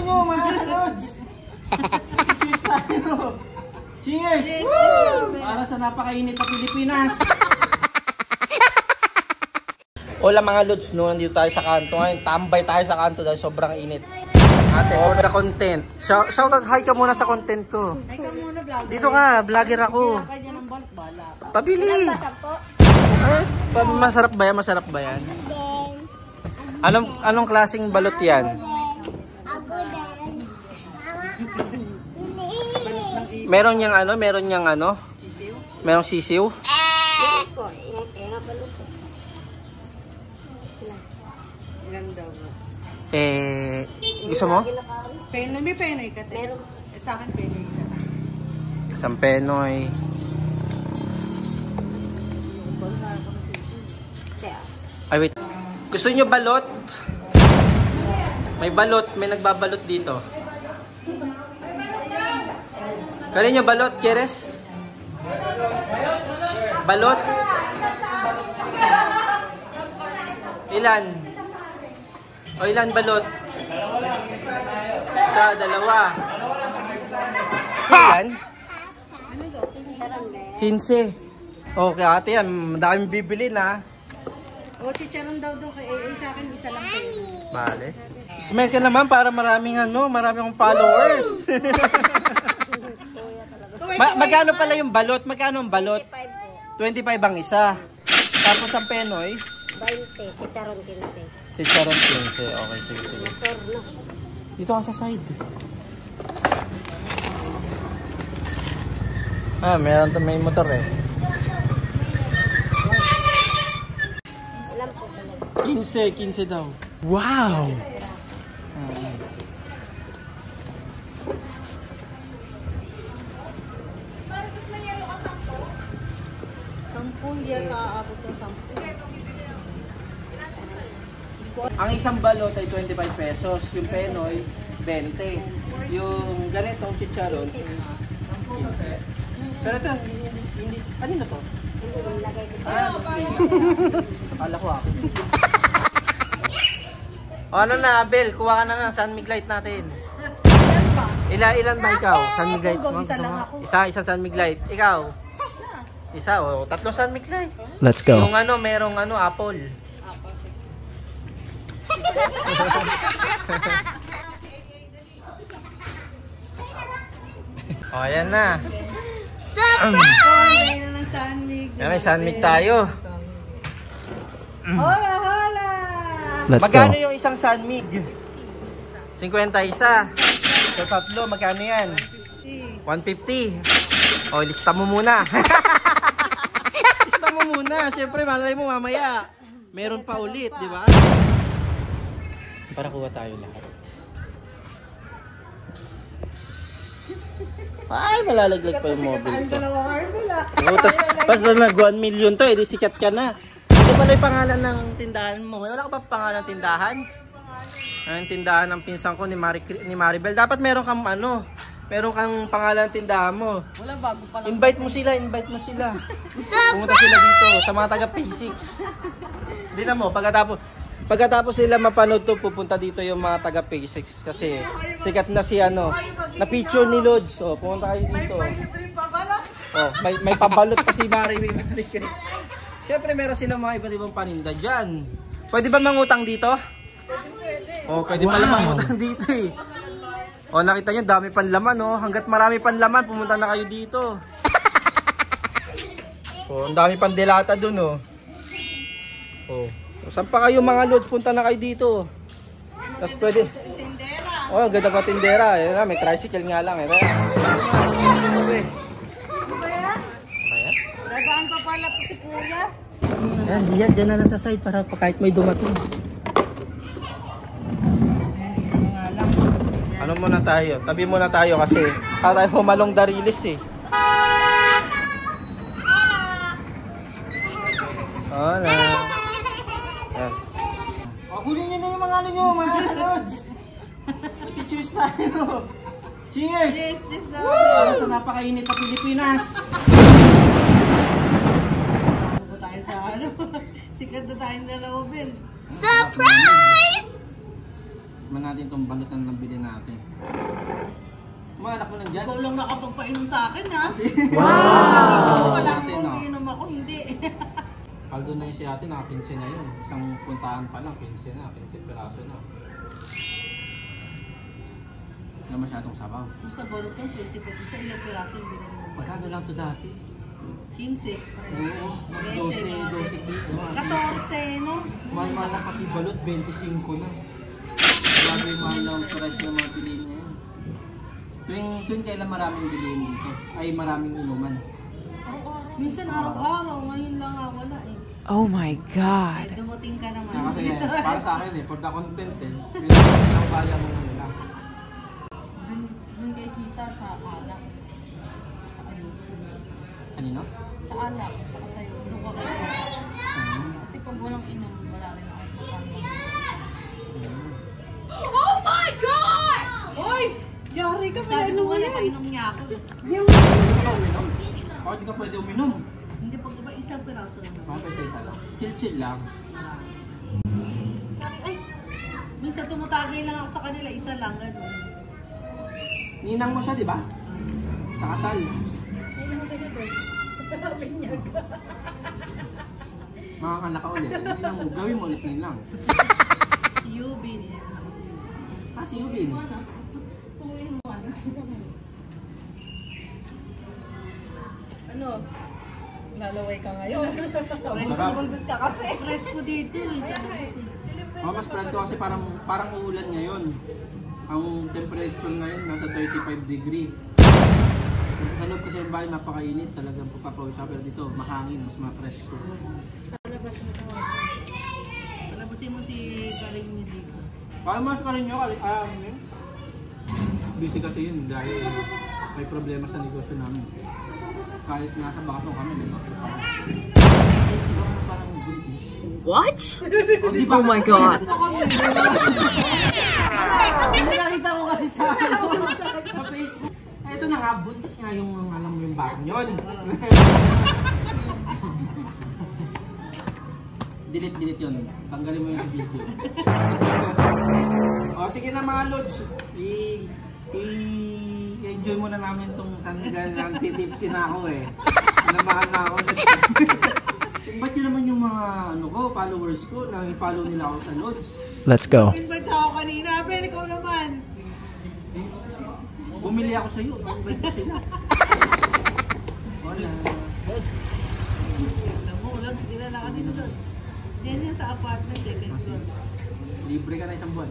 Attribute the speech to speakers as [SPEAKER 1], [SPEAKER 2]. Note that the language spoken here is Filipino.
[SPEAKER 1] nyo mga lods. Cheers tayo. Cheers! Para sa napakainit na Pilipinas. Hola mga lods, no, nandito tayo sa kanto ngayon. Tambay tayo sa kanto dahil sobrang init. Ate, for the content. Shoutout, hi ka muna sa content ko.
[SPEAKER 2] Hi ka muna, vlogger.
[SPEAKER 1] Dito ka, vlogger ako. Pabili. Masarap ba yan? Masarap ba yan? Anong klaseng balot yan? Meron niyang ano? Meron niyang ano? Merong sisiw? Gusto mo?
[SPEAKER 2] Penoy, may penoy ka. Meron. Sa akin penoy isa.
[SPEAKER 1] Isang penoy. Ay wait. Gusto niyo balot? May balot, may nagbabalot dito. Kaya niyo balot, Keres? Balot? Ilan? O ilan balot? Isa, dalawa. Ilan? 15. Okay ate yan, madaming bibili na.
[SPEAKER 2] O, chicharon daw doon kay AA sa akin, isa lang kayo.
[SPEAKER 1] Vale. Smell ka naman para maraming ano, maraming followers. Magkano pala yung balot? Magkano ang balot? 25 ang isa. Tapos ang penoy?
[SPEAKER 3] 20, chicharon 15.
[SPEAKER 1] Chicharon 15. Okay, sige, sige. Dito ka sa side. Ah, meron to, may motor eh. 15 daw. Wow!
[SPEAKER 2] Sampung, di yan nakaabot ng 10.
[SPEAKER 1] Ang isang balot ay 25 pesos. Yung penoy, 20. Yung ganitong chicharon, 15. Pero ito, hindi, kanino to? Akala ko ako. O ano na, Abel, kuha ka na ng San Miglite natin. Ilan ba ikaw? San Miglite? Isa San Miglite. Ikaw? Isa, o tatlong San Miglite. Let's go. Yung ano, merong ano, apple. O, ayan na.
[SPEAKER 2] Surprise!
[SPEAKER 1] May San Mig tayo.
[SPEAKER 2] Hola, hola!
[SPEAKER 1] Magkano yung isang San Mig? 50 isa. So tatlo, magkano yan? 150. O, lista mo muna. Lista mo muna. Siyempre, malay mo mamaya. Meron pa ulit, di ba? Para kuha tayo lahat. Ay, malalaglag pa yung mobile ko. Tapos nag 1 million to, edi sikat ka na. Ito pala yung pangalan ng tindahan mo. Wala ka ba pangalan ng tindahan? Ang tindahan ng pinsan ko ni Maribel. Dapat meron kang ano, meron kang pangalan ng tindahan mo.
[SPEAKER 2] Wala, bago pa lang.
[SPEAKER 1] Invite mo sila. Pumunta sila dito sa mga taga P6. Hindi na mo, pagkatapos nila mapanood to, pupunta dito yung mga taga P6 kasi sikat na si ano, na picture ni Lods. Oh, pumunta kayo dito. Oh, may pabalot kasi Mari Chris. Siyempre meron silang mga iba't ibang paninda diyan. Pwede ba mangutang dito? Oh, pwede pala mangutang dito eh. Oh, nakita niyo dami pan laman oh. Hangga't marami pan laman, pumunta na kayo dito. Oh, ang dami pan delata dun oh. Oh. Saan pa kayo mga Lods? Punta na kayo dito. Tapos pwede. Oh, ganda pa tindera. Ayan, may tricycle nga lang. Okay.
[SPEAKER 2] Dadaan pa pala po si Kuya.
[SPEAKER 1] Ayan, dyan na lang sa side para kahit may dumating. Ano muna tayo? Tabi muna tayo kasi para tayo pumalong darilis eh. Hola. Ayan. Huli nyo na yung mga ano nyo, mga Lods. Cheers tayo. Cheers!
[SPEAKER 2] Cheers!
[SPEAKER 1] Para sa napakainit na Pilipinas.
[SPEAKER 2] Ano tayo sa ano? Sikat na tayong dalawa, Ben.
[SPEAKER 3] Surprise!
[SPEAKER 1] Tikman natin itong balot na nabili natin. Mga anak mo lang dyan.
[SPEAKER 2] Ikaw lang nakapagpainom sa akin, ha?
[SPEAKER 1] Wow!
[SPEAKER 2] Wala
[SPEAKER 1] Natin,
[SPEAKER 2] akong
[SPEAKER 1] no?
[SPEAKER 2] inom ako, hindi.
[SPEAKER 1] Paldo na yung si ate, naka 15 na yun. Isang puntahan pa lang, 15 na, 15 piraso na. Hindi na masyadong sabaw.
[SPEAKER 2] Kung sa balot yung 20 pesos, sa ilang piraso yung binili mo.
[SPEAKER 1] Magkano lang to dati?
[SPEAKER 2] 15.
[SPEAKER 1] Oo, 12 dito.
[SPEAKER 2] 14, no?
[SPEAKER 1] Mahal-mahal na pati balot, 25 na. Grabe yung mahal ng price ng mga piliin ngayon. Tuwing kailan maraming bilihin dito, ay maraming inuman.
[SPEAKER 2] Minsan araw-araw, ngayon lang nga wala eh.
[SPEAKER 4] Oh my God.
[SPEAKER 2] Eh, dumating ka naman.
[SPEAKER 1] Kasi para sa akin for the content pinakabaya mo nila.
[SPEAKER 5] Doon kayo kita sa alak. Sa ayos.
[SPEAKER 1] Kanino?
[SPEAKER 5] Sa alak, saka sa ayos. Doon ka kayo. Kasi pag walang inom, wala rin ako sa kanila.
[SPEAKER 4] Oh my God!
[SPEAKER 2] Hoy! Yari ka, sabi ko nga napainom niya ako.
[SPEAKER 1] Hindi ka uminom? Bakit di ka pwede uminom?
[SPEAKER 2] Hindi, pag diba isang piraso na naman.
[SPEAKER 1] Bakit sa isa lang? Chill-chill lang.
[SPEAKER 2] Ay! Minsan tumutagay lang ako sa kanila, isa lang, gano'n.
[SPEAKER 1] Ninang mo siya, di ba? Sa kasal. Mga anak ka ulit. Ninang mo, gawin mo ulit ninang.
[SPEAKER 2] Si Yubin, yan.
[SPEAKER 1] Ah, si Yubin.
[SPEAKER 5] Ano? Lalaway ka ngayon.
[SPEAKER 1] Sarap.
[SPEAKER 5] ka kasi.
[SPEAKER 2] Presko dito, eh. Sabi ko kasi.
[SPEAKER 1] Mas presko kasi parang uulan ngayon. Ang temperature ngayon nasa 35 degree. Sa loob kasi yung bahay napakainit, talagang pagpapawis siya. Pero dito, mahangin, mas mapresko.
[SPEAKER 2] Palabasin mo si Karing Music.
[SPEAKER 1] Kaya mas ka rin nyo, busy kasi yun dahil may problema sa negosyo namin. Kahit nasa bakasyon kami, negosyo pa rin. Eh, di ba parang buntis?
[SPEAKER 4] What?
[SPEAKER 1] O, di ba?
[SPEAKER 4] Oh my God.
[SPEAKER 1] Nakita ko kasi sa Facebook. Ay, ito na nga, buntis nga yung alam mo yung bakong yun. Delete yun. Tanggalin mo yung sa video. O, sige na mga lods. I-enjoy muna namin itong sandal lang. Titipsin na ako eh. Sinamahan na ako. Ba't yun naman yung mga followers ko na i-follow nila ako sa lods?
[SPEAKER 4] Let's go.
[SPEAKER 2] Invite ako kanina, pero ikaw naman.
[SPEAKER 1] Bumili ako sa iyo. Invite ko sila. Wala.
[SPEAKER 2] Alam mo, Lods, kilala ka din, Lods. Yan yan sa apartment, second floor.
[SPEAKER 1] Libre ka na isang buwan.